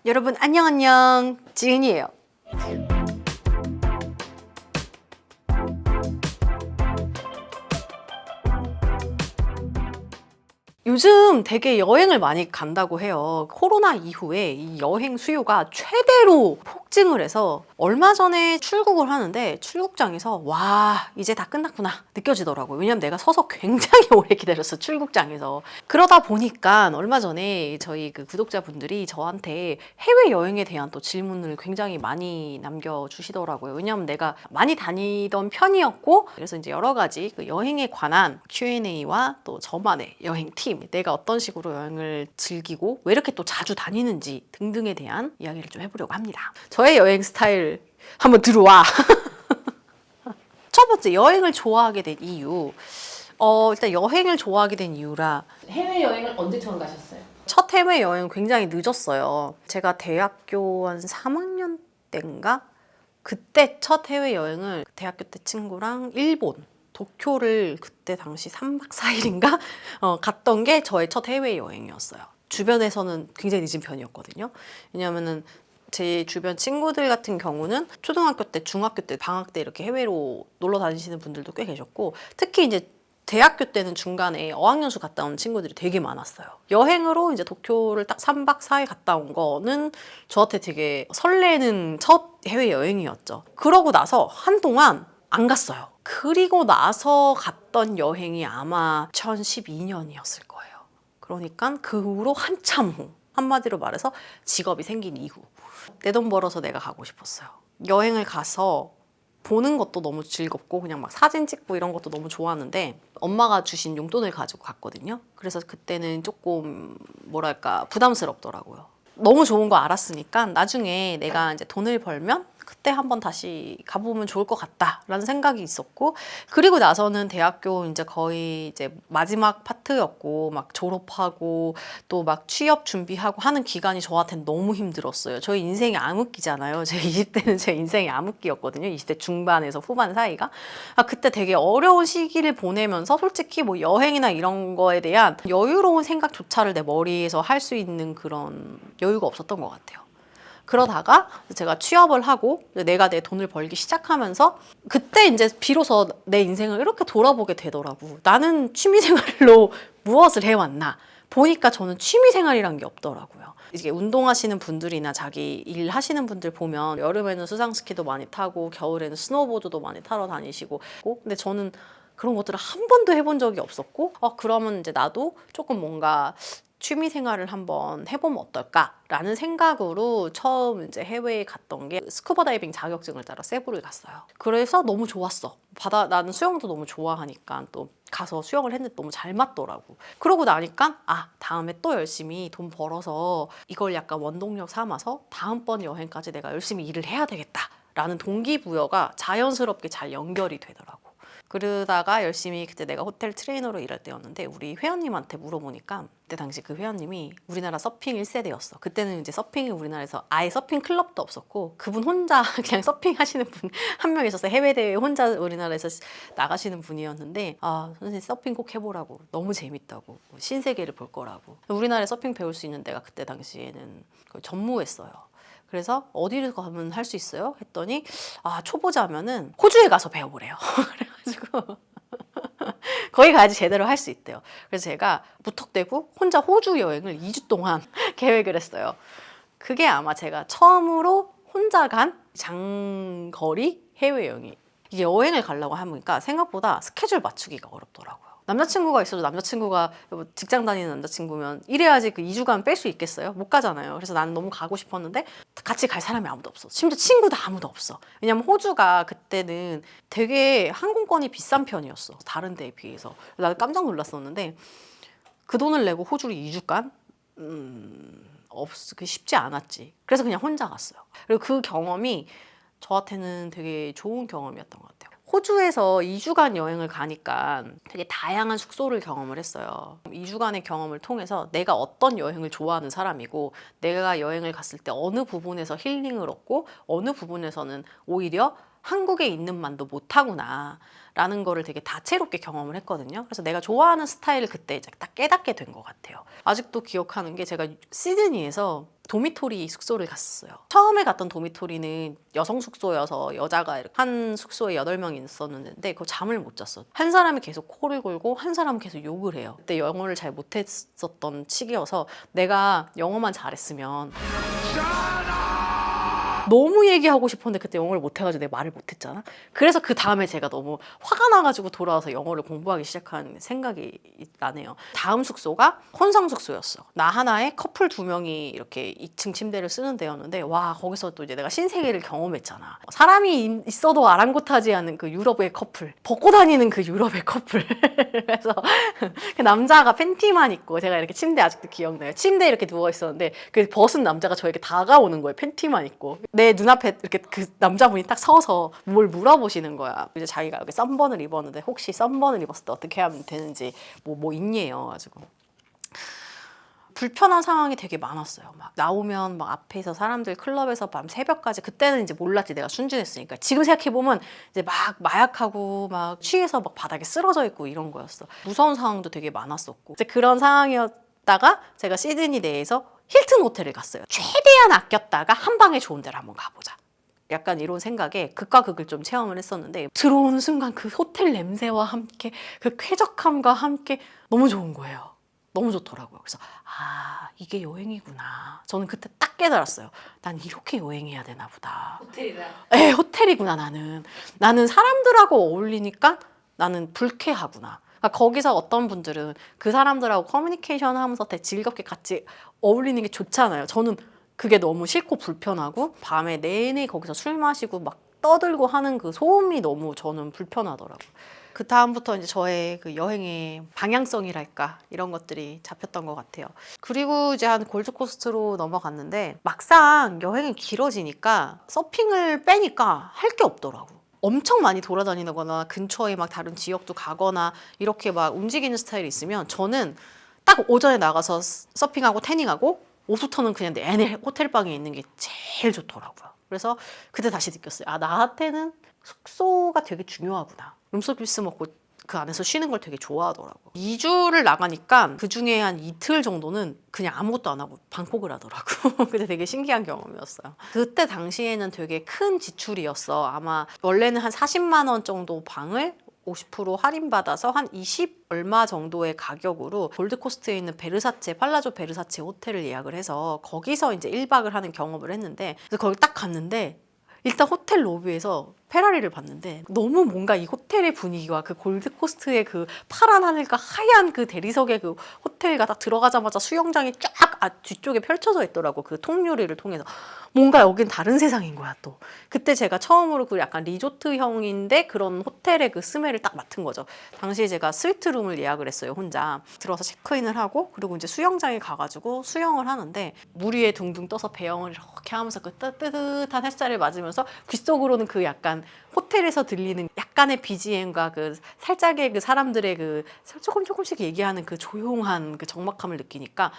여러분 안녕 지은이에요. 요즘 되게 여행을 많이 간다고 해요. 코로나 이후에 이 여행 수요가 최대로 폭증을 해서 얼마 전에 출국을 하는데 출국장에서 와 이제 다 끝났구나 느껴지더라고요. 왜냐면 내가 서서 굉장히 오래 기다렸어 출국장에서. 그러다 보니까 얼마 전에 저희 그 구독자분들이 저한테 해외여행에 대한 또 질문을 굉장히 많이 남겨주시더라고요. 왜냐면 내가 많이 다니던 편이었고 그래서 이제 여러 가지 그 여행에 관한 Q&A와 또 저만의 여행 팁, 내가 어떤 식으로 여행을 즐기고 왜 이렇게 또 자주 다니는지 등등에 대한 이야기를 좀 해보려고 합니다. 저의 여행 스타일 한번 들어와. 첫 번째, 여행을 좋아하게 된 이유. 일단 여행을 좋아하게 된 이유라 해외여행을 언제 처음 가셨어요? 첫 해외여행 굉장히 늦었어요. 제가 대학교 한 3학년 때인가? 그때 첫 해외여행을 대학교 때 친구랑 일본 도쿄를 그때 당시 3박 4일인가 갔던 게 저의 첫 해외여행이었어요. 주변에서는 굉장히 늦은 편이었거든요. 왜냐면은 제 주변 친구들 같은 경우는 초등학교 때, 중학교 때, 방학 때 이렇게 해외로 놀러 다니시는 분들도 꽤 계셨고, 특히 이제 대학교 때는 중간에 어학연수 갔다 온 친구들이 되게 많았어요. 여행으로 이제 도쿄를 딱 3박 4일 갔다 온 거는 저한테 되게 설레는 첫 해외여행이었죠. 그러고 나서 한동안 안 갔어요. 그리고 나서 갔던 여행이 아마 2012년이었을 거예요. 그러니까 그 후로 한참 후, 한마디로 말해서 직업이 생긴 이후 내 돈 벌어서 내가 가고 싶었어요. 여행을 가서 보는 것도 너무 즐겁고 그냥 막 사진 찍고 이런 것도 너무 좋았는데 엄마가 주신 용돈을 가지고 갔거든요. 그래서 그때는 조금 뭐랄까 부담스럽더라고요. 너무 좋은 거 알았으니까 나중에 내가 이제 돈을 벌면 그때 한번 다시 가보면 좋을 것 같다라는 생각이 있었고, 그리고 나서는 대학교 이제 거의 이제 마지막 파트였고 막 졸업하고 또 막 취업 준비하고 하는 기간이 저한테는 너무 힘들었어요. 저희 인생이 암흑기잖아요. 제 20대는 제 인생이 암흑기였거든요. 20대 중반에서 후반 사이가. 그때 되게 어려운 시기를 보내면서 솔직히 뭐 여행이나 이런 거에 대한 여유로운 생각조차를 내 머리에서 할 수 있는 그런 여유가 없었던 것 같아요. 그러다가 제가 취업을 하고 내가 내 돈을 벌기 시작하면서 그때 이제 비로소 내 인생을 이렇게 돌아보게 되더라고. 나는 취미생활로 무엇을 해왔나 보니까 저는 취미생활이란 게 없더라고요. 이게 운동하시는 분들이나 자기 일 하시는 분들 보면 여름에는 수상스키도 많이 타고 겨울에는 스노보드도 많이 타러 다니시고, 근데 저는 그런 것들을 한 번도 해본 적이 없었고, 그러면 이제 나도 조금 뭔가 취미 생활을 한번 해보면 어떨까라는 생각으로 처음 이제 해외에 갔던 게 스쿠버 다이빙 자격증을 따러 세부를 갔어요. 그래서 너무 좋았어. 나는 수영도 너무 좋아하니까 또 가서 수영을 했는데 너무 잘 맞더라고. 그러고 나니까 다음에 또 열심히 돈 벌어서 이걸 약간 원동력 삼아서 다음번 여행까지 내가 열심히 일을 해야 되겠다라는 동기부여가 자연스럽게 잘 연결이 되더라고. 그러다가 열심히 그때 내가 호텔 트레이너로 일할 때였는데 우리 회원님한테 물어보니까 그때 당시 그 회원님이 우리나라 서핑 1세대였어. 그때는 이제 서핑이 우리나라에서 아예 서핑 클럽도 없었고 그분 혼자 그냥 서핑 하시는 분 한 명 있었어요. 해외 대회 혼자 우리나라에서 나가시는 분이었는데 선생님 서핑 꼭 해보라고. 너무 재밌다고. 신세계를 볼 거라고. 우리나라에 서핑 배울 수 있는 데가 그때 당시에는 전무했어요. 그래서 어디를 가면 할 수 있어요? 했더니 초보자면은 호주에 가서 배워보래요. 그래가지고 거기 가야지 제대로 할 수 있대요. 그래서 제가 무턱대고 혼자 호주 여행을 2주 동안 계획을 했어요. 그게 아마 제가 처음으로 혼자 간 장거리 해외여행이. 이게 여행을 가려고 하니까 생각보다 스케줄 맞추기가 어렵더라고요. 남자친구가 있어도 남자친구가 직장 다니는 남자친구면 이래야지 그 2주간 뺄 수 있겠어요? 못 가잖아요. 그래서 나는 너무 가고 싶었는데 같이 갈 사람이 아무도 없어. 심지어 친구도 아무도 없어. 왜냐면 호주가 그때는 되게 항공권이 비싼 편이었어. 다른 데에 비해서. 나는 깜짝 놀랐었는데 그 돈을 내고 호주를 2주간? 그게 쉽지 않았지. 그래서 그냥 혼자 갔어요. 그리고 그 경험이 저한테는 되게 좋은 경험이었던 것 같아요. 호주에서 2주간 여행을 가니까 되게 다양한 숙소를 경험을 했어요. 2주간의 경험을 통해서 내가 어떤 여행을 좋아하는 사람이고 내가 여행을 갔을 때 어느 부분에서 힐링을 얻고 어느 부분에서는 오히려 한국에 있는 만도 못하구나 라는 거를 되게 다채롭게 경험을 했거든요. 그래서 내가 좋아하는 스타일을 그때 이제 딱 깨닫게 된 것 같아요. 아직도 기억하는 게 제가 시드니에서 도미토리 숙소를 갔었어요. 처음에 갔던 도미토리는 여성 숙소여서 여자가 이렇게 한 숙소에 8명이 있었는데 그 잠을 못 잤어. 한 사람이 계속 코를 골고 한 사람은 계속 욕을 해요. 그때 영어를 잘 못했었던 시기여서 내가 영어만 잘했으면 너무 얘기하고 싶었는데 그때 영어를 못해가지고 내가 말을 못했잖아. 그래서 그 다음에 제가 너무 화가 나가지고 돌아와서 영어를 공부하기 시작한 생각이 나네요. 다음 숙소가 혼성 숙소였어. 나 하나에 커플 2명이 이렇게 2층 침대를 쓰는 데였는데 와 거기서 또 이제 내가 신세계를 경험했잖아. 사람이 있어도 아랑곳하지 않은 그 유럽의 커플, 벗고 다니는 그 유럽의 커플. 그래서 그 남자가 팬티만 입고 제가 이렇게 침대 아직도 기억나요. 침대에 이렇게 누워 있었는데 그 벗은 남자가 저에게 다가오는 거예요. 팬티만 입고. 내 눈앞에 이렇게 그 남자분이 딱 서서 뭘 물어보시는 거야. 이제 자기가 여기 썬번을 입었는데 혹시 썬번을 입었을 때 어떻게 하면 되는지 뭐 있니요 가지고 불편한 상황이 되게 많았어요. 막 나오면 막 앞에서 사람들 클럽에서 밤 새벽까지 그때는 이제 몰랐지 내가 순진했으니까 지금 생각해 보면 이제 막 마약하고 막 취해서 막 바닥에 쓰러져 있고 이런 거였어. 무서운 상황도 되게 많았었고 이제 그런 상황이었다가 제가 시드니 내에서 힐튼 호텔을 갔어요. 최대한 아꼈다가 한 방에 좋은 데를 한번 가보자. 약간 이런 생각에 극과 극을 좀 체험을 했었는데 들어오는 순간 그 호텔 냄새와 함께 그 쾌적함과 함께 너무 좋은 거예요. 너무 좋더라고요. 그래서 아 이게 여행이구나. 저는 그때 딱 깨달았어요. 난 이렇게 여행해야 되나 보다. 호텔이다. 에 호텔이구나 나는 사람들하고 어울리니까 나는 불쾌하구나. 그러니까 거기서 어떤 분들은 그 사람들하고 커뮤니케이션 하면서 되게 즐겁게 같이 어울리는 게 좋잖아요. 저는 그게 너무 싫고 불편하고 밤에 내내 거기서 술 마시고 막 떠들고 하는 그 소음이 너무 저는 불편하더라고요. 그 다음부터 이제 저의 그 여행의 방향성이랄까 이런 것들이 잡혔던 것 같아요. 그리고 이제 한 골드코스트로 넘어갔는데 막상 여행이 길어지니까 서핑을 빼니까 할 게 없더라고. 엄청 많이 돌아다니거나 근처에 막 다른 지역도 가거나 이렇게 막 움직이는 스타일이 있으면 저는 딱 오전에 나가서 서핑하고 태닝하고 오후부터는 그냥 내내 호텔방에 있는 게 제일 좋더라고요. 그래서 그때 다시 느꼈어요. 아 나한테는 숙소가 되게 중요하구나. 룸서비스 먹고 그 안에서 쉬는 걸 되게 좋아하더라고. 2주를 나가니까 그중에 한 이틀 정도는 그냥 아무것도 안 하고 방콕을 하더라고. 그때 되게 신기한 경험이었어요. 그때 당시에는 되게 큰 지출이었어. 아마 원래는 한 40만 원 정도 방을 50% 할인받아서 한 20 얼마 정도의 가격으로 골드코스트에 있는 베르사체, 팔라조 베르사체 호텔을 예약을 해서 거기서 이제 1박을 하는 경험을 했는데 그래서 거기 딱 갔는데 일단 호텔 로비에서 페라리를 봤는데 너무 뭔가 이 호텔의 분위기와 그 골드코스트의 그 파란 하늘과 하얀 그 대리석의 그 호텔가 딱 들어가자마자 수영장이 쫙 뒤쪽에 펼쳐져 있더라고. 그 통유리를 통해서. 뭔가 여긴 다른 세상인 거야 또. 그때 제가 처음으로 그 약간 리조트형인데 그런 호텔의 그 스멜을 딱 맡은 거죠. 당시에 제가 스위트룸을 예약을 했어요. 혼자. 들어서 체크인을 하고 그리고 이제 수영장에 가가지고 수영을 하는데 물 위에 둥둥 떠서 배영을 이렇게 하면서 그 뜨뜻한 햇살을 맞으면서 귓속으로는 그 약간 호텔에서 들리는 약간의 BGM과 그 살짝의 그 사람들의 그 조금씩 얘기하는 그 조용한 그 적막함을 느끼니까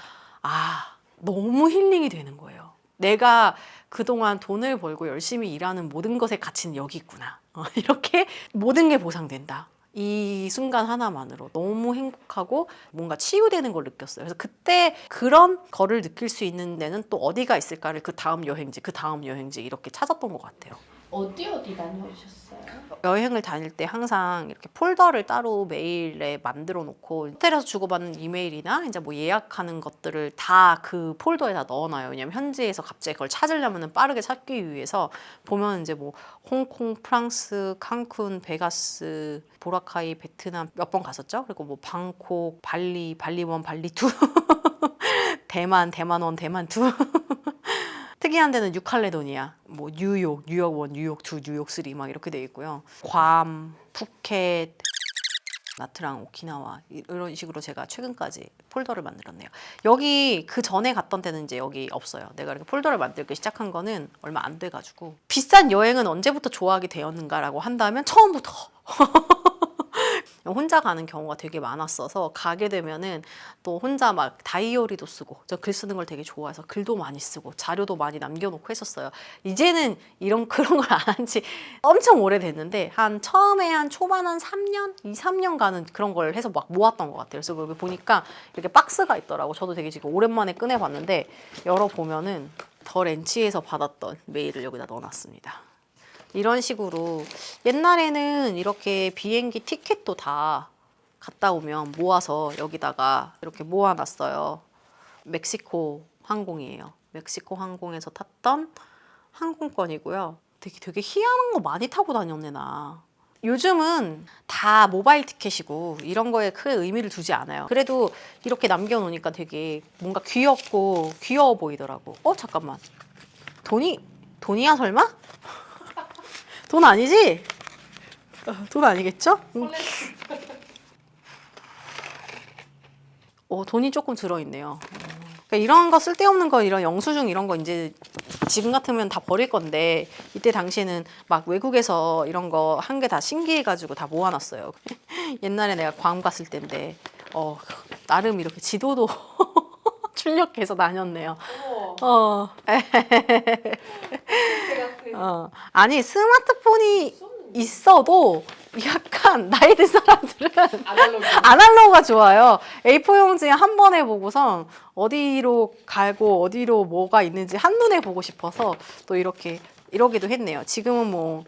아 너무 힐링이 되는 거예요. 내가 그동안 돈을 벌고 열심히 일하는 모든 것의 가치는 여기 있구나. 이렇게 모든 게 보상된다. 이 순간 하나만으로 너무 행복하고 뭔가 치유되는 걸 느꼈어요. 그래서 그때 그런 거를 느낄 수 있는 데는 또 어디가 있을까를 그 다음 여행지 이렇게 찾았던 것 같아요. 어디 다녀오셨어요? 여행을 다닐 때 항상 이렇게 폴더를 따로 메일에 만들어 놓고 호텔에서 주고받는 이메일이나 이제 뭐 예약하는 것들을 다 그 폴더에다 넣어놔요. 왜냐면 현지에서 갑자기 그걸 찾으려면 빠르게 찾기 위해서 보면 이제 뭐 홍콩, 프랑스, 칸쿤, 베가스, 보라카이, 베트남 몇 번 갔었죠. 그리고 뭐 방콕, 발리, 발리1, 발리2 대만, 대만1, 대만2 특이한 데는 뉴칼레도니아, 뭐 뉴욕, 뉴욕1, 뉴욕2, 뉴욕3 막 이렇게 돼 있고요. 괌, 푸켓, 나트랑, 오키나와 이런 식으로 제가 최근까지 폴더를 만들었네요. 여기 그 전에 갔던 데는 이제 여기 없어요. 내가 이렇게 폴더를 만들기 시작한 거는 얼마 안 돼가지고 비싼 여행은 언제부터 좋아하게 되었는가라고 한다면 처음부터 혼자 가는 경우가 되게 많았어서 가게 되면은 또 혼자 막 다이어리도 쓰고 저 글 쓰는 걸 되게 좋아해서 글도 많이 쓰고 자료도 많이 남겨놓고 했었어요. 이제는 이런 그런 걸 안 한 지 엄청 오래됐는데 한 처음에 한 초반 한 3년, 2, 3년간은 그런 걸 해서 막 모았던 것 같아요. 그래서 여기 보니까 이렇게 박스가 있더라고. 저도 되게 지금 오랜만에 꺼내봤는데 열어보면은 더 렌치에서 받았던 메일을 여기다 넣어놨습니다. 이런 식으로 옛날에는 이렇게 비행기 티켓도 다 갔다 오면 모아서 여기다가 이렇게 모아놨어요. 멕시코 항공이에요. 멕시코 항공에서 탔던 항공권이고요. 되게 희한한 거 많이 타고 다녔네 나. 요즘은 다 모바일 티켓이고 이런 거에 크게 의미를 두지 않아요. 그래도 이렇게 남겨놓으니까 되게 뭔가 귀엽고 귀여워 보이더라고. 잠깐만. 돈이야 설마? 돈 아니지? 돈 아니겠죠? 돈이 조금 들어있네요. 그러니까 이런 거 쓸데없는 거 이런 영수증 이런 거 이제 지금 같으면 다 버릴 건데 이때 당시에는 막 외국에서 이런 거 한 개 다 신기해가지고 다 모아놨어요. 옛날에 내가 괌 갔을 때인데 나름 이렇게 지도도 출력해서 다녔네요. 아니 스마트폰이 있어도 약간 나이 든 사람들은 아날로그가 좋아요. A4 용지에 한 번에 보고선 어디로 가고 어디로 뭐가 있는지 한눈에 보고 싶어서 또 이렇게 이러기도 했네요. 지금은 뭐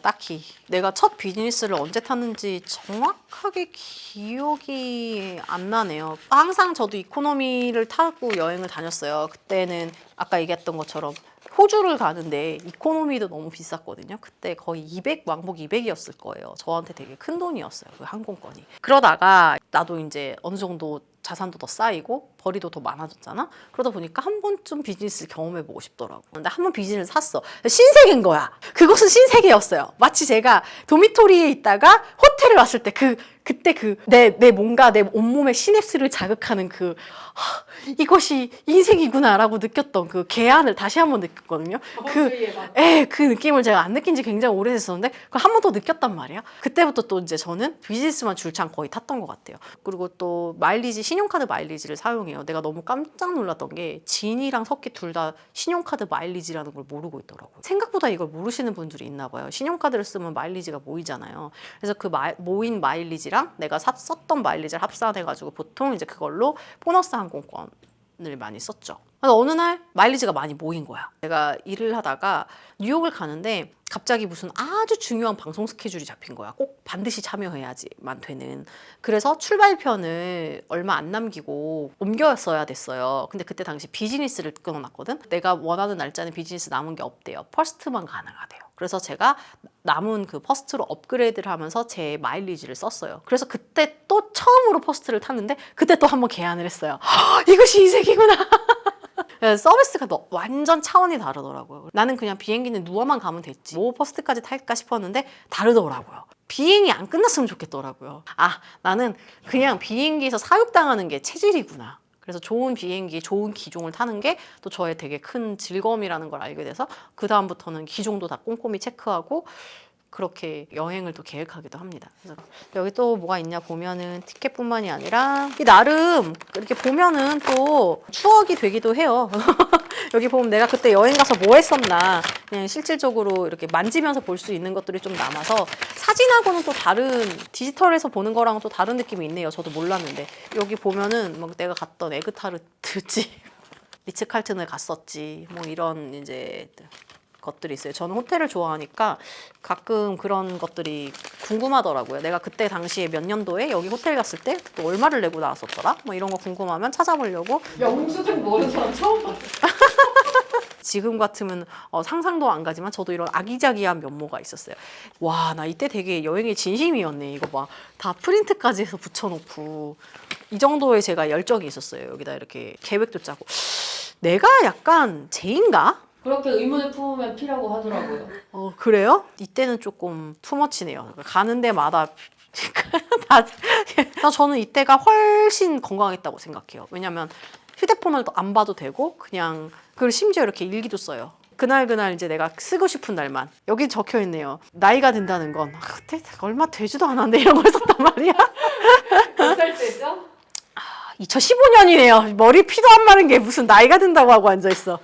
딱히 내가 첫 비즈니스를 언제 탔는지 정확하게 기억이 안 나네요. 항상 저도 이코노미를 타고 여행을 다녔어요. 그때는 아까 얘기했던 것처럼 호주를 가는데 이코노미도 너무 비쌌거든요. 그때 거의 200, 왕복 200이었을 거예요. 저한테 되게 큰 돈이었어요. 그 항공권이. 그러다가 나도 이제 어느 정도 자산도 더 쌓이고 벌이도 더 많아졌잖아. 그러다 보니까 한 번쯤 비즈니스를 경험해보고 싶더라고. 근데 한 번 비즈니스를 샀어. 신세계인 거야. 그것은 신세계였어요. 마치 제가 도미토리에 있다가 호텔에 왔을 때 그때 내 뭔가 내 온몸의 시냅스를 자극하는 이것이 인생이구나라고 느꼈던 그 개안을 다시 한 번 느꼈거든요. 그 느낌을 제가 안 느낀 지 굉장히 오래됐었는데 그걸 한 번 더 느꼈단 말이야. 그때부터 또 이제 저는 비즈니스만 줄창 거의 탔던 것 같아요. 그리고 또 마일리지, 신용카드 마일리지를 사용해요. 내가 너무 깜짝 놀랐던 게 진이랑 석기 둘 다 신용카드 마일리지라는 걸 모르고 있더라고요. 생각보다 이걸 모르시는 분들이 있나 봐요. 신용카드를 쓰면 마일리지가 모이잖아요. 그래서 그 모인 마일리지랑 내가 썼던 마일리지를 합산해가지고 보통 이제 그걸로 보너스 항공권을 많이 썼죠. 그래서 어느 날 마일리지가 많이 모인 거야. 내가 일을 하다가 뉴욕을 가는데 갑자기 무슨 아주 중요한 방송 스케줄이 잡힌 거야. 꼭 반드시 참여해야지만 되는. 그래서 출발편을 얼마 안 남기고 옮겼어야 됐어요. 근데 그때 당시 비즈니스를 끊어놨거든. 내가 원하는 날짜는 비즈니스 남은 게 없대요. 퍼스트만 가능하대요. 그래서 제가 남은 그 퍼스트로 업그레이드를 하면서 제 마일리지를 썼어요. 그래서 그때 또 처음으로 퍼스트를 탔는데 그때 또 한번 계약을 했어요. 이것이 인생이구나. 서비스가 완전 차원이 다르더라고요. 나는 그냥 비행기는 누워만 가면 됐지 뭐 퍼스트까지 탈까 싶었는데 다르더라고요. 비행이 안 끝났으면 좋겠더라고요. 나는 그냥 비행기에서 사육당하는 게 체질이구나. 그래서 좋은 비행기, 좋은 기종을 타는 게 또 저의 되게 큰 즐거움이라는 걸 알게 돼서 그 다음부터는 기종도 다 꼼꼼히 체크하고 그렇게 여행을 또 계획하기도 합니다. 그래서 여기 또 뭐가 있냐 보면은 티켓뿐만이 아니라 나름 이렇게 보면은 또 추억이 되기도 해요. 여기 보면 내가 그때 여행 가서 뭐 했었나 그냥 실질적으로 이렇게 만지면서 볼 수 있는 것들이 좀 남아서 사진하고는 또 다른 디지털에서 보는 거랑은 또 다른 느낌이 있네요. 저도 몰랐는데 여기 보면은 막 내가 갔던 에그타르트집 리츠칼튼을 갔었지 뭐 이런 이제 것들이 있어요. 저는 호텔을 좋아하니까 가끔 그런 것들이 궁금하더라고요. 내가 그때 당시에 몇 년도에 여기 호텔 갔을 때 또 얼마를 내고 나왔었더라? 뭐 이런 거 궁금하면 찾아보려고. 영수증 모르는 사람 처음 봤어. 지금 같으면 상상도 안 가지만 저도 이런 아기자기한 면모가 있었어요. 와, 나 이때 되게 여행의 진심이었네. 이거 봐. 다 프린트까지 해서 붙여놓고 이 정도의 제가 열정이 있었어요. 여기다 이렇게 계획도 짜고. 내가 약간 쟤인가? 그렇게 의문을 품으면 피라고 하더라고요. 그래요? 이때는 조금 투머치네요. 가는 데마다 저는 이때가 훨씬 건강했다고 생각해요. 왜냐면 휴대폰을 안 봐도 되고 그리고 심지어 이렇게 일기도 써요. 그날 이제 내가 쓰고 싶은 날만. 여기 적혀 있네요. 나이가 든다는 건 그때 얼마 되지도 않았는데 이런 걸 썼단 말이야. 몇 살 때죠? 2015년이네요. 머리 피도 안 마른 게 무슨 나이가 든다고 하고 앉아있어.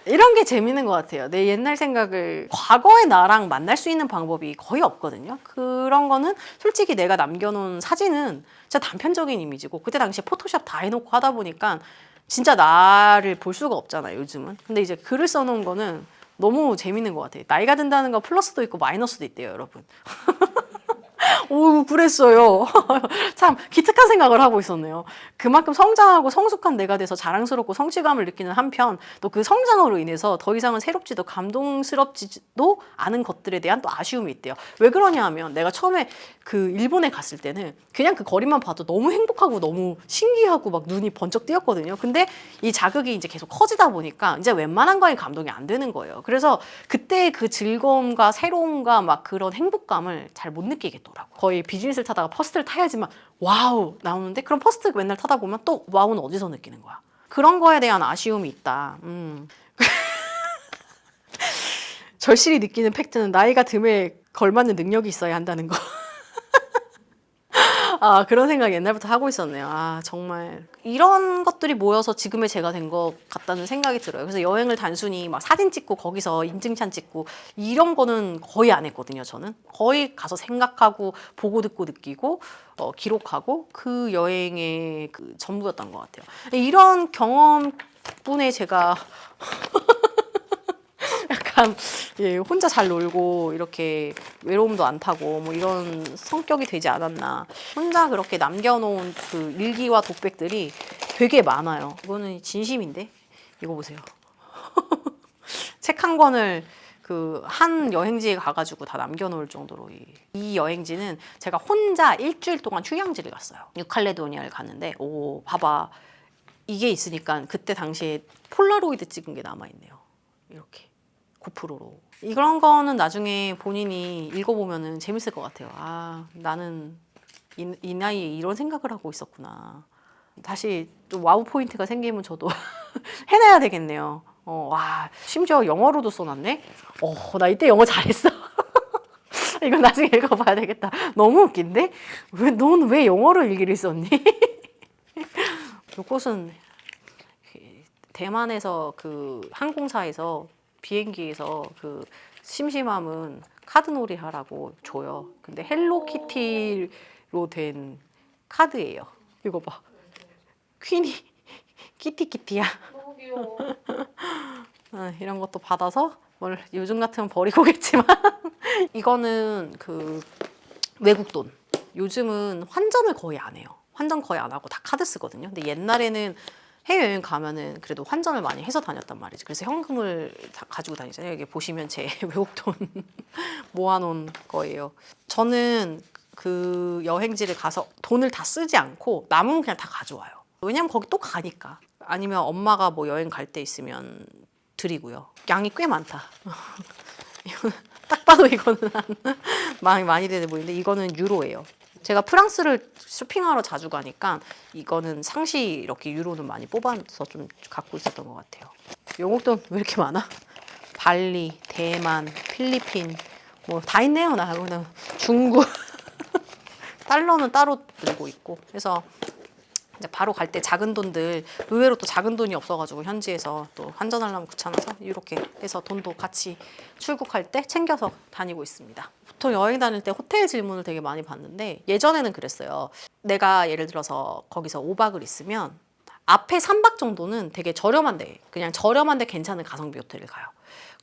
이런 게 재밌는 것 같아요. 내 옛날 생각을 과거의 나랑 만날 수 있는 방법이 거의 없거든요. 그런 거는 솔직히 내가 남겨놓은 사진은 진짜 단편적인 이미지고 그때 당시에 포토샵 다 해놓고 하다 보니까 진짜 나를 볼 수가 없잖아요, 요즘은. 근데 이제 글을 써놓은 거는 너무 재밌는 것 같아요. 나이가 든다는 거 플러스도 있고 마이너스도 있대요, 여러분. 오, 그랬어요. 참 기특한 생각을 하고 있었네요. 그만큼 성장하고 성숙한 내가 돼서 자랑스럽고 성취감을 느끼는 한편 또 그 성장으로 인해서 더 이상은 새롭지도 감동스럽지도 않은 것들에 대한 또 아쉬움이 있대요. 왜 그러냐 하면 내가 처음에 그 일본에 갔을 때는 그냥 그 거리만 봐도 너무 행복하고 너무 신기하고 막 눈이 번쩍 띄었거든요. 근데 이 자극이 이제 계속 커지다 보니까 이제 웬만한 거에 감동이 안 되는 거예요. 그래서 그때 그 즐거움과 새로움과 막 그런 행복감을 잘 못 느끼겠더라고. 거의 비즈니스를 타다가 퍼스트를 타야지만 와우 나오는데 그럼 퍼스트 맨날 타다 보면 또 와우는 어디서 느끼는 거야. 그런 거에 대한 아쉬움이 있다. 절실히 느끼는 팩트는 나이가 듦에 걸맞는 능력이 있어야 한다는 거. 아, 그런 생각 옛날부터 하고 있었네요. 아, 정말 이런 것들이 모여서 지금의 제가 된 것 같다는 생각이 들어요. 그래서 여행을 단순히 막 사진 찍고 거기서 인증샷 찍고 이런 거는 거의 안 했거든요. 저는 거의 가서 생각하고 보고 듣고 느끼고 기록하고 그 여행의 그 전부였던 것 같아요. 이런 경험 덕분에 제가 약간 예, 혼자 잘 놀고 이렇게 외로움도 안 타고 뭐 이런 성격이 되지 않았나. 혼자 그렇게 남겨놓은 그 일기와 독백들이 되게 많아요. 이거는 진심인데 이거 보세요. 책 한 권을 그 한 여행지에 가가지고 다 남겨놓을 정도로 이 여행지는 제가 혼자 일주일 동안 휴양지를 갔어요. 뉴칼레도니아를 갔는데 오 봐봐 이게 있으니까 그때 당시에 폴라로이드 찍은 게 남아있네요. 이렇게. 고프로로. 이런 거는 나중에 본인이 읽어보면 재밌을 것 같아요. 아, 나는 이 나이에 이런 생각을 하고 있었구나. 다시 또 와우 포인트가 생기면 저도 해내야 되겠네요. 와, 심지어 영어로도 써놨네? 나 이때 영어 잘했어. 이거 나중에 읽어봐야 되겠다. 너무 웃긴데? 넌 왜 영어로 일기를 썼니? 이것은 대만에서 그 항공사에서 비행기에서 그 심심함은 카드놀이 하라고 줘요. 근데 헬로키티로 된 카드예요. 이거 봐. 퀸이 키티키티야. 너무 귀여워. 이런 것도 받아서 뭘 요즘 같으면 버리고겠지만 이거는 그 외국 돈. 요즘은 환전을 거의 안 해요. 환전 거의 안 하고 다 카드 쓰거든요. 근데 옛날에는 해외여행 가면은 그래도 환전을 많이 해서 다녔단 말이지. 그래서 현금을 다 가지고 다니잖아요. 여기 보시면 제 외국 돈 모아놓은 거예요. 저는 그 여행지를 가서 돈을 다 쓰지 않고 남으면 그냥 다 가져와요. 왜냐면 거기 또 가니까. 아니면 엄마가 뭐 여행 갈 때 있으면 드리고요. 양이 꽤 많다. 딱 봐도 이거는 많이 되는 보이는데 이거는 유로예요. 제가 프랑스를 쇼핑하러 자주 가니까 이거는 상시 이렇게 유로는 많이 뽑아서 좀 갖고 있었던 것 같아요. 영국돈 왜 이렇게 많아? 발리, 대만, 필리핀 뭐 다 있네요. 나 그냥 중국 달러는 따로 들고 있고 그래서 이제 바로 갈 때 작은 돈들 의외로 또 작은 돈이 없어가지고 현지에서 또 환전하려면 귀찮아서 이렇게 해서 돈도 같이 출국할 때 챙겨서 다니고 있습니다. 보통 여행 다닐 때 호텔 질문을 되게 많이 받는데 예전에는 그랬어요. 내가 예를 들어서 거기서 5박을 있으면 앞에 3박 정도는 되게 저렴한데 그냥 저렴한데 괜찮은 가성비 호텔을 가요.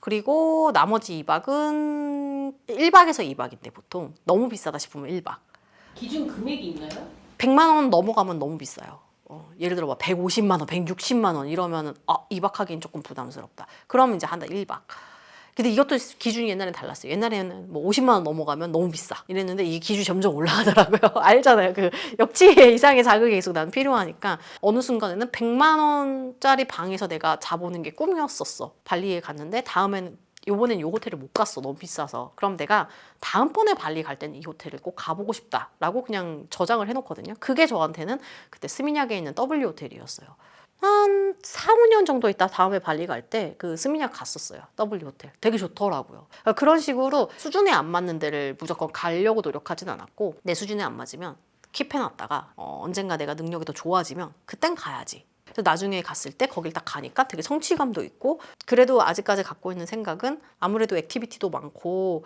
그리고 나머지 2박은 1박에서 2박인데 보통 너무 비싸다 싶으면 1박. 기준 금액이 있나요? 100만 원 넘어가면 너무 비싸요. 예를 들어 막 150만 원, 160만 원 이러면은 2박 하기엔 조금 부담스럽다. 그러면 이제 한다 1박. 근데 이것도 기준이 옛날엔 달랐어요. 옛날에는 뭐 50만 원 넘어가면 너무 비싸 이랬는데 이 기준이 점점 올라가더라고요. 알잖아요. 그 역지의 이상의 자극이 계속 난 필요하니까 어느 순간에는 100만 원짜리 방에서 내가 자보는 게 꿈이었었어. 발리에 갔는데 다음에는 요번엔 요 호텔을 못 갔어. 너무 비싸서. 그럼 내가 다음번에 발리 갈 때는 이 호텔을 꼭 가보고 싶다라고 그냥 저장을 해놓거든요. 그게 저한테는 그때 스미냑에 있는 W 호텔이었어요. 한 4, 5년 정도 있다 다음에 발리 갈 때 그 스미냑 갔었어요. W 호텔. 되게 좋더라고요. 그러니까 그런 식으로 수준에 안 맞는 데를 무조건 가려고 노력하진 않았고 내 수준에 안 맞으면 킵해놨다가 언젠가 내가 능력이 더 좋아지면 그땐 가야지. 그래서 나중에 갔을 때 거길 딱 가니까 되게 성취감도 있고 그래도 아직까지 갖고 있는 생각은 아무래도 액티비티도 많고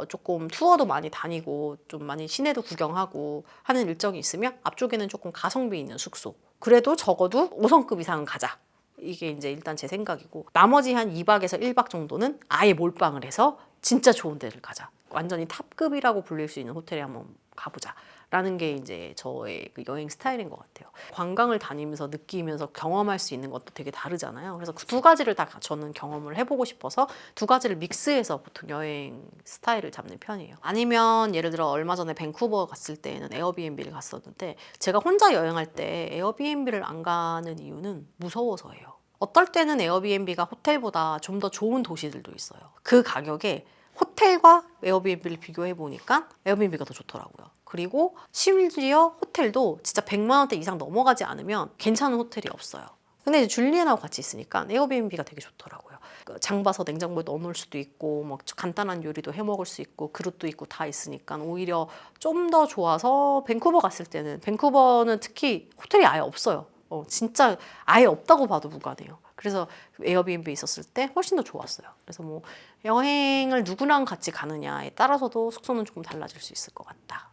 조금 투어도 많이 다니고 좀 많이 시내도 구경하고 하는 일정이 있으면 앞쪽에는 조금 가성비 있는 숙소 그래도 적어도 5성급 이상은 가자. 이게 이제 일단 제 생각이고 나머지 한 2박에서 1박 정도는 아예 몰빵을 해서 진짜 좋은 데를 가자. 완전히 탑급이라고 불릴 수 있는 호텔에 한번 가보자. 라는 게 이제 저의 그 여행 스타일인 것 같아요. 관광을 다니면서 느끼면서 경험할 수 있는 것도 되게 다르잖아요. 그래서 그 두 가지를 다 저는 경험을 해보고 싶어서 두 가지를 믹스해서 보통 여행 스타일을 잡는 편이에요. 아니면 예를 들어 얼마 전에 밴쿠버 갔을 때는 에어비앤비를 갔었는데 제가 혼자 여행할 때 에어비앤비를 안 가는 이유는 무서워서예요. 어떨 때는 에어비앤비가 호텔보다 좀 더 좋은 도시들도 있어요. 그 가격에 호텔과 에어비앤비를 비교해 보니까 에어비앤비가 더 좋더라고요. 그리고 심지어 호텔도 진짜 100만 원대 이상 넘어가지 않으면 괜찮은 호텔이 없어요. 근데 이제 줄리엔하고 같이 있으니까 에어비앤비가 되게 좋더라고요. 장 봐서 냉장고에 넣어놓을 수도 있고 뭐 간단한 요리도 해 먹을 수 있고 그릇도 있고 다 있으니까 오히려 좀 더 좋아서 밴쿠버 갔을 때는 밴쿠버는 특히 호텔이 아예 없어요. 진짜 아예 없다고 봐도 무관해요. 그래서 에어비앤비 있었을 때 훨씬 더 좋았어요. 그래서 뭐 여행을 누구랑 같이 가느냐에 따라서도 숙소는 조금 달라질 수 있을 것 같다.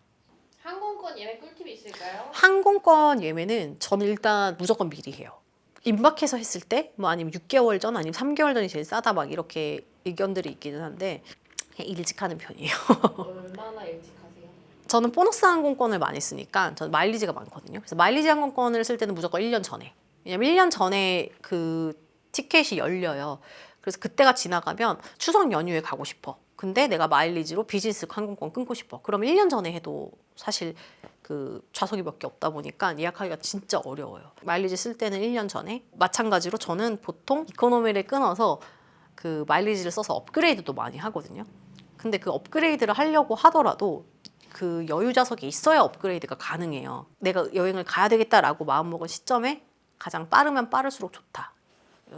항공권 예매 꿀팁이 있을까요? 항공권 예매는 저는 일단 무조건 미리 해요. 임박해서 했을 때 뭐 아니면 6개월 전 아니면 3개월 전이 제일 싸다 막 이렇게 의견들이 있기는 한데 그냥 일찍 하는 편이에요. 얼마나 일찍 하세요? 저는 보너스 항공권을 많이 쓰니까 저는 마일리지가 많거든요. 그래서 마일리지 항공권을 쓸 때는 무조건 1년 전에. 왜냐면 1년 전에 그 티켓이 열려요. 그래서 그때가 지나가면 추석 연휴에 가고 싶어. 근데 내가 마일리지로 비즈니스 항공권 끊고 싶어. 그러면 1년 전에 해도 사실 그 좌석이 몇 개 없다 보니까 예약하기가 진짜 어려워요. 마일리지 쓸 때는 1년 전에. 마찬가지로 저는 보통 이코노미를 끊어서 그 마일리지를 써서 업그레이드도 많이 하거든요. 근데 그 업그레이드를 하려고 하더라도 그 여유 좌석이 있어야 업그레이드가 가능해요. 내가 여행을 가야 되겠다라고 마음먹은 시점에 가장 빠르면 빠를수록 좋다.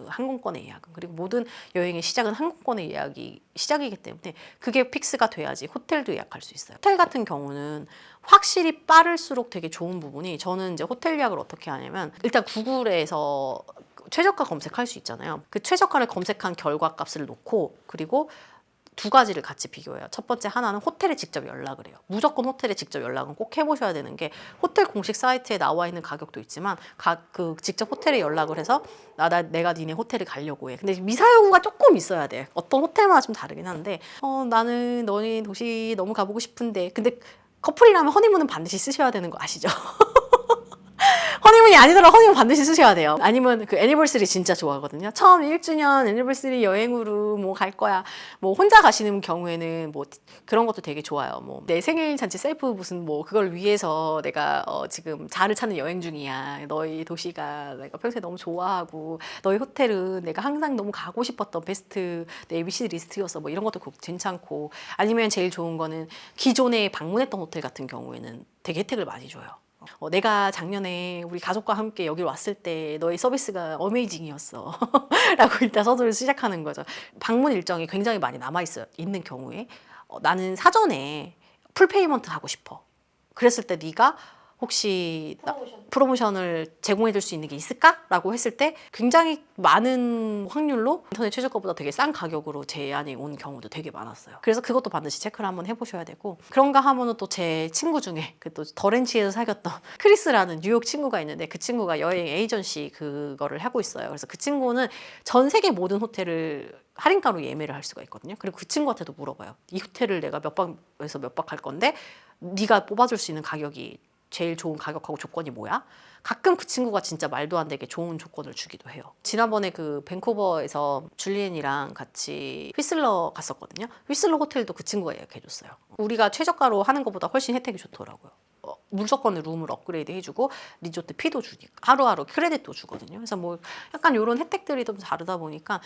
항공권의 예약은. 그리고 모든 여행의 시작은 항공권의 예약이 시작이기 때문에 그게 픽스가 돼야지 호텔도 예약할 수 있어요. 호텔 같은 경우는 확실히 빠를수록 되게 좋은 부분이 저는 이제 호텔 예약을 어떻게 하냐면 일단 구글에서 최저가 검색할 수 있잖아요. 그 최저가를 검색한 결과 값을 놓고 그리고 두 가지를 같이 비교해요. 첫 번째 하나는 호텔에 직접 연락을 해요. 무조건 호텔에 직접 연락은 꼭 해보셔야 되는 게 호텔 공식 사이트에 나와 있는 가격도 있지만 그 직접 호텔에 연락을 해서 내가 니네 호텔에 가려고 해. 근데 미사여구가 조금 있어야 돼. 어떤 호텔마다 좀 다르긴 한데 나는 너네 도시 너무 가보고 싶은데 근데 커플이라면 허니문은 반드시 쓰셔야 되는 거 아시죠? 허니문이 아니더라도 허니문 반드시 쓰셔야 돼요. 아니면 그 애니버서리 진짜 좋아하거든요. 처음 1주년 애니버서리 여행으로 뭐 갈 거야. 뭐 혼자 가시는 경우에는 뭐 그런 것도 되게 좋아요. 뭐 내 생일 잔치 셀프 무슨 뭐 그걸 위해서 내가 지금 자를 찾는 여행 중이야. 너희 도시가 내가 평소에 너무 좋아하고 너희 호텔은 내가 항상 너무 가고 싶었던 베스트 내 ABC 리스트였어. 뭐 이런 것도 괜찮고 아니면 제일 좋은 거는 기존에 방문했던 호텔 같은 경우에는 되게 혜택을 많이 줘요. 내가 작년에 우리 가족과 함께 여기 왔을 때 너의 서비스가 어메이징이었어 라고 일단 서두를 시작하는 거죠. 방문 일정이 굉장히 많이 있는 경우에 나는 사전에 풀페이먼트 하고 싶어. 그랬을 때 네가 혹시 프로모션을 제공해 줄 수 있는 게 있을까? 라고 했을 때 굉장히 많은 확률로 인터넷 최저가보다 되게 싼 가격으로 제안이 온 경우도 되게 많았어요. 그래서 그것도 반드시 체크를 한번 해보셔야 되고 그런가 하면은 또 제 친구 중에 그 또 더렌치에서 사귀었던 크리스라는 뉴욕 친구가 있는데 그 친구가 여행 에이전시 그거를 하고 있어요. 그래서 그 친구는 전 세계 모든 호텔을 할인가로 예매를 할 수가 있거든요. 그리고 그 친구한테도 물어봐요. 이 호텔을 내가 몇 박에서 몇 박 할 건데 네가 뽑아줄 수 있는 가격이 제일 좋은 가격하고 조건이 뭐야? 가끔 그 친구가 진짜 말도 안 되게 좋은 조건을 주기도 해요. 지난번에 그 밴쿠버에서 줄리엔이랑 같이 휘슬러 갔었거든요. 휘슬러 호텔도 그 친구가 예약해줬어요. 우리가 최저가로 하는 것보다 훨씬 혜택이 좋더라고요. 무조건 룸을 업그레이드 해주고 리조트 피도 주니까 하루하루 크레딧도 주거든요. 그래서 뭐 약간 이런 혜택들이 좀 다르다 보니까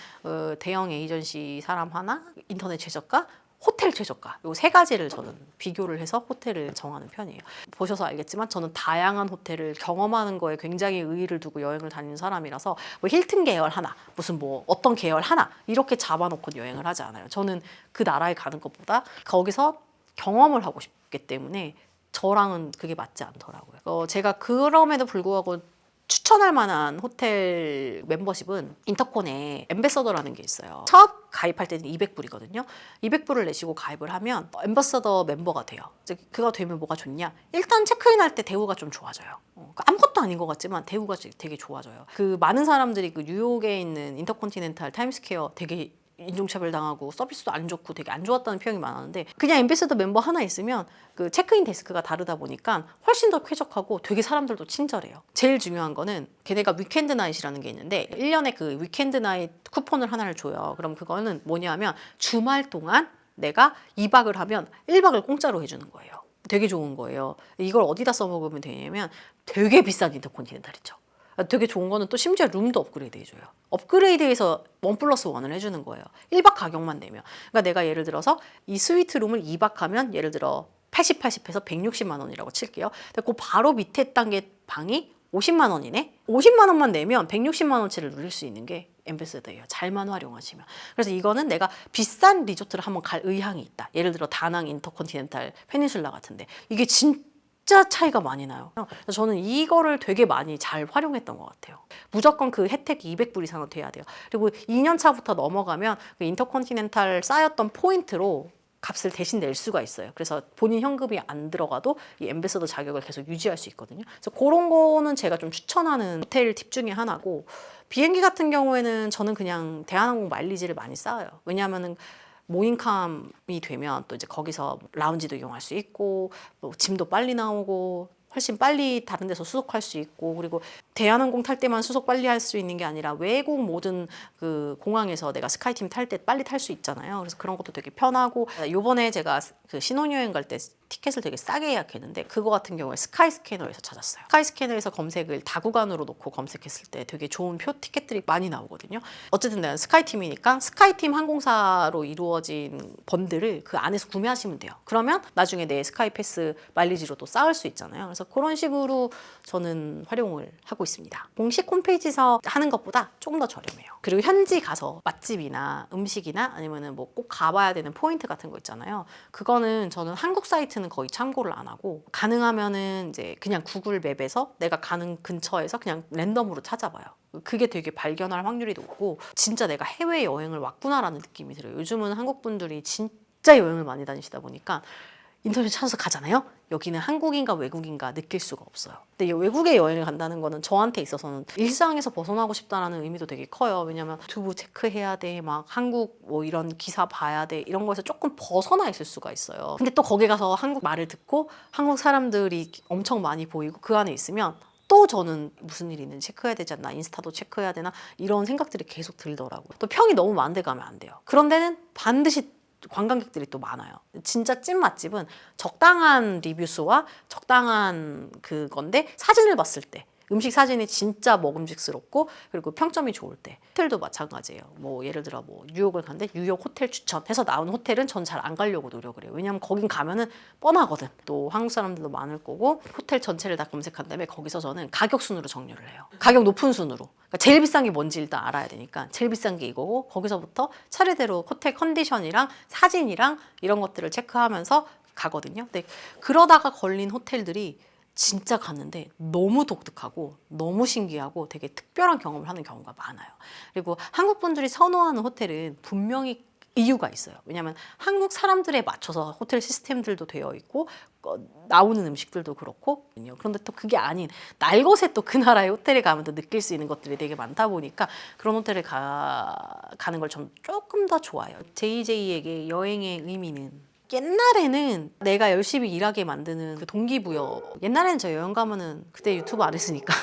대형 에이전시 사람 하나 인터넷 최저가 호텔 최저가 요 세 가지를 저는 비교를 해서 호텔을 정하는 편이에요. 보셔서 알겠지만 저는 다양한 호텔을 경험하는 거에 굉장히 의의를 두고 여행을 다니는 사람이라서 뭐 힐튼 계열 하나, 무슨 뭐 어떤 계열 하나 이렇게 잡아놓고 여행을 하지 않아요. 저는 그 나라에 가는 것보다 거기서 경험을 하고 싶기 때문에 저랑은 그게 맞지 않더라고요. 제가 그럼에도 불구하고 추천할 만한 호텔 멤버십은 인터콘에 엠베서더라는 게 있어요. 첫 가입할 때는 200불이거든요. 200불을 내시고 가입을 하면 엠베서더 멤버가 돼요. 이제 그거 되면 뭐가 좋냐? 일단 체크인할 때 대우가 좀 좋아져요. 아무것도 아닌 것 같지만 대우가 되게 좋아져요. 그 많은 사람들이 그 뉴욕에 있는 인터컨티넨탈 타임스퀘어 되게 인종차별 당하고 서비스도 안 좋고 되게 안 좋았다는 평이 많았는데 그냥 엠베서더 멤버 하나 있으면 그 체크인 데스크가 다르다 보니까 훨씬 더 쾌적하고 되게 사람들도 친절해요. 제일 중요한 거는 걔네가 위켄드 나잇이라는 게 있는데 1년에 그 위켄드 나잇 쿠폰을 하나를 줘요. 그럼 그거는 뭐냐면 주말 동안 내가 2박을 하면 1박을 공짜로 해주는 거예요. 되게 좋은 거예요. 이걸 어디다 써먹으면 되냐면 되게 비싼 인터컨티넨탈이죠. 되게 좋은 거는 또 심지어 룸도 업그레이드 해줘요. 업그레이드해서 1+1을 해주는 거예요. 1박 가격만 내면. 그러니까 내가 예를 들어서 이 스위트 룸을 2박 하면 예를 들어 80 해서 160만 원이라고 칠게요. 근데 그 바로 밑에 단계 방이 50만 원이네? 50만 원만 내면 160만 원치를 누릴 수 있는 게 엠베서더예요. 잘만 활용하시면. 그래서 이거는 내가 비싼 리조트를 한번 갈 의향이 있다. 예를 들어 다낭 인터컨티넨탈 페닌슐라 같은데 이게 진짜 차이가 많이 나요. 그래서 저는 이거를 되게 많이 잘 활용했던 것 같아요. 무조건 그 혜택이 200불 이상은 돼야 돼요. 그리고 2년 차부터 넘어가면 그 인터컨티넨탈 쌓였던 포인트로 값을 대신 낼 수가 있어요. 그래서 본인 현금이 안 들어가도 이 엠베서더 자격을 계속 유지할 수 있거든요. 그래서 그런 거는 제가 좀 추천하는 호텔 팁 중에 하나고, 비행기 같은 경우에는 저는 그냥 대한항공 마일리지를 많이 쌓아요. 왜냐하면은 모닝캄이 되면 또 이제 거기서 라운지도 이용할 수 있고, 뭐 짐도 빨리 나오고, 훨씬 빨리 다른 데서 수속할 수 있고, 그리고 대한항공 탈 때만 수속 빨리 할 수 있는 게 아니라 외국 모든 그 공항에서 내가 스카이팀 탈 때 빨리 탈 수 있잖아요. 그래서 그런 것도 되게 편하고, 요번에 제가 그 신혼여행 갈 때 티켓을 되게 싸게 예약했는데 그거 같은 경우에 스카이스캐너에서 찾았어요. 스카이스캐너에서 검색을 다구간으로 놓고 검색했을 때 되게 좋은 표 티켓들이 많이 나오거든요. 어쨌든 내가 스카이팀이니까 스카이팀 항공사로 이루어진 번들을 그 안에서 구매하시면 돼요. 그러면 나중에 내 스카이패스 마일리지로 또 쌓을 수 있잖아요. 그래서 그런 식으로 저는 활용을 하고 있습니다. 공식 홈페이지에서 하는 것보다 조금 더 저렴해요. 그리고 현지 가서 맛집이나 음식이나 아니면은 뭐 꼭 가봐야 되는 포인트 같은 거 있잖아요. 그거는 저는 한국 사이트는 거의 참고를 안 하고, 가능하면은 이제 그냥 구글 맵에서 내가 가는 근처에서 그냥 랜덤으로 찾아봐요. 그게 되게 발견할 확률이 높고, 진짜 내가 해외 여행을 왔구나라는 느낌이 들어요. 요즘은 한국 분들이 진짜 여행을 많이 다니시다 보니까 인터넷 찾아서 가잖아요. 여기는 한국인가 외국인가 느낄 수가 없어요. 근데 외국에 여행을 간다는 거는 저한테 있어서는 일상에서 벗어나고 싶다라는 의미도 되게 커요. 왜냐면 유튜브 체크해야 돼, 막 한국 뭐 이런 기사 봐야 돼, 이런 거에서 조금 벗어나 있을 수가 있어요. 근데 또 거기 가서 한국 말을 듣고 한국 사람들이 엄청 많이 보이고 그 안에 있으면 또 저는 무슨 일이 있는지 체크해야 되지 않나, 인스타도 체크해야 되나, 이런 생각들이 계속 들더라고요. 또 평이 너무 많은 데 가면 안 돼요. 그런 데는 반드시 관광객들이 또 많아요. 진짜 찐 맛집은 적당한 리뷰 수와 적당한 그건데 사진을 봤을 때 음식 사진이 진짜 먹음직스럽고 그리고 평점이 좋을 때. 호텔도 마찬가지예요. 뭐 예를 들어 뭐 뉴욕을 갔는데 뉴욕 호텔 추천해서 나온 호텔은 전 잘 안 가려고 노력을 해요. 왜냐하면 거긴 가면은 뻔하거든. 또 한국 사람들도 많을 거고, 호텔 전체를 다 검색한 다음에 거기서 저는 가격 순으로 정렬을 해요. 가격 높은 순으로. 그러니까 제일 비싼 게 뭔지 일단 알아야 되니까 제일 비싼 게 이거고, 거기서부터 차례대로 호텔 컨디션이랑 사진이랑 이런 것들을 체크하면서 가거든요. 근데 그러다가 걸린 호텔들이 진짜 갔는데 너무 독특하고 너무 신기하고 되게 특별한 경험을 하는 경우가 많아요. 그리고 한국 분들이 선호하는 호텔은 분명히 이유가 있어요. 왜냐하면 한국 사람들에 맞춰서 호텔 시스템들도 되어 있고 나오는 음식들도 그렇고, 그런데 또 그게 아닌 날것에 또 그 나라의 호텔에 가면 또 느낄 수 있는 것들이 되게 많다 보니까 그런 호텔을 가는 걸 좀 조금 더 좋아해요. JJ에게 여행의 의미는, 옛날에는 내가 열심히 일하게 만드는 그 동기부여. 옛날에는 저 여행 가면은 그때 유튜브 안 했으니까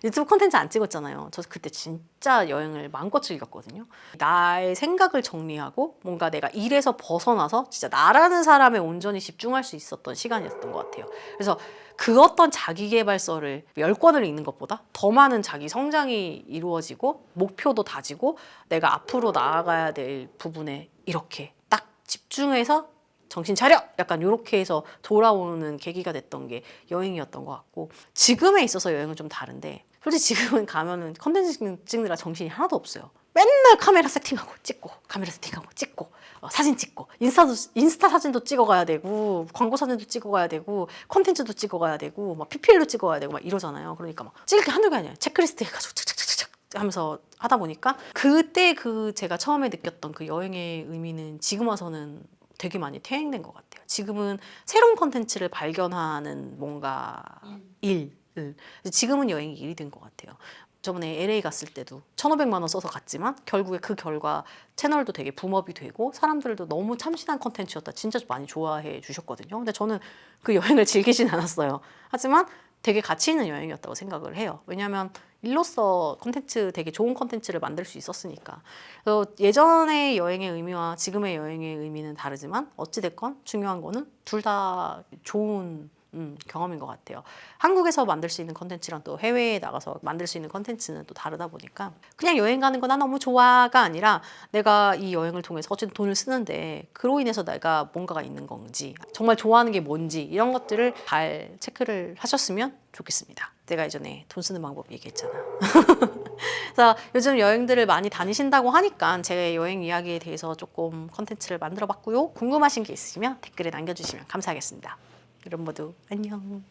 유튜브 콘텐츠 안 찍었잖아요. 저 그때 진짜 여행을 마음껏 즐겼거든요. 나의 생각을 정리하고 뭔가 내가 일에서 벗어나서 진짜 나라는 사람에 온전히 집중할 수 있었던 시간이었던 것 같아요. 그래서 그 어떤 자기계발서를 10권을 읽는 것보다 더 많은 자기 성장이 이루어지고 목표도 다지고 내가 앞으로 나아가야 될 부분에 이렇게 딱 집중 집중해서 정신 차려! 약간 이렇게 해서 돌아오는 계기가 됐던 게 여행이었던 것 같고, 지금에 있어서 여행은 좀 다른데, 솔직히 지금은 가면은 컨텐츠 찍느라 정신이 하나도 없어요. 맨날 카메라 세팅하고 찍고, 카메라 세팅하고 찍고, 사진 찍고, 인스타 사진도 찍어가야 되고, 광고 사진도 찍어가야 되고, 콘텐츠도 찍어가야 되고, 막 PPL도 찍어가야 되고 막 이러잖아요. 그러니까 막 찍을 게 한두 개 아니에요. 체크리스트 해가지고 착착착착 하면서 하다 보니까 그때 제가 처음에 느꼈던 그 여행의 의미는 지금 와서는 되게 많이 퇴행된 것 같아요. 지금은 새로운 콘텐츠를 발견하는 뭔가 지금은 여행이 일이 된 것 같아요. 저번에 LA 갔을 때도 1,500만 원 써서 갔지만 결국에 그 결과 채널도 되게 붐업이 되고 사람들도 너무 참신한 콘텐츠였다. 진짜 많이 좋아해 주셨거든요. 근데 저는 그 여행을 즐기진 않았어요. 하지만 되게 가치 있는 여행이었다고 생각을 해요. 왜냐하면 일로서 콘텐츠 되게 좋은 콘텐츠를 만들 수 있었으니까. 그래서 예전의 여행의 의미와 지금의 여행의 의미는 다르지만 어찌됐건 중요한 거는 둘 다 좋은 경험인 것 같아요. 한국에서 만들 수 있는 컨텐츠랑 또 해외에 나가서 만들 수 있는 컨텐츠는 또 다르다 보니까 그냥 여행 가는 거 나 너무 좋아가 아니라 내가 이 여행을 통해서 어쨌든 돈을 쓰는데 그로 인해서 내가 뭔가가 있는 건지 정말 좋아하는 게 뭔지 이런 것들을 잘 체크를 하셨으면 좋겠습니다. 내가 예전에 돈 쓰는 방법 얘기했잖아. 그래서 요즘 여행들을 많이 다니신다고 하니까 제 여행 이야기에 대해서 조금 컨텐츠를 만들어 봤고요. 궁금하신 게 있으시면 댓글에 남겨주시면 감사하겠습니다. 여러분 모두 안녕.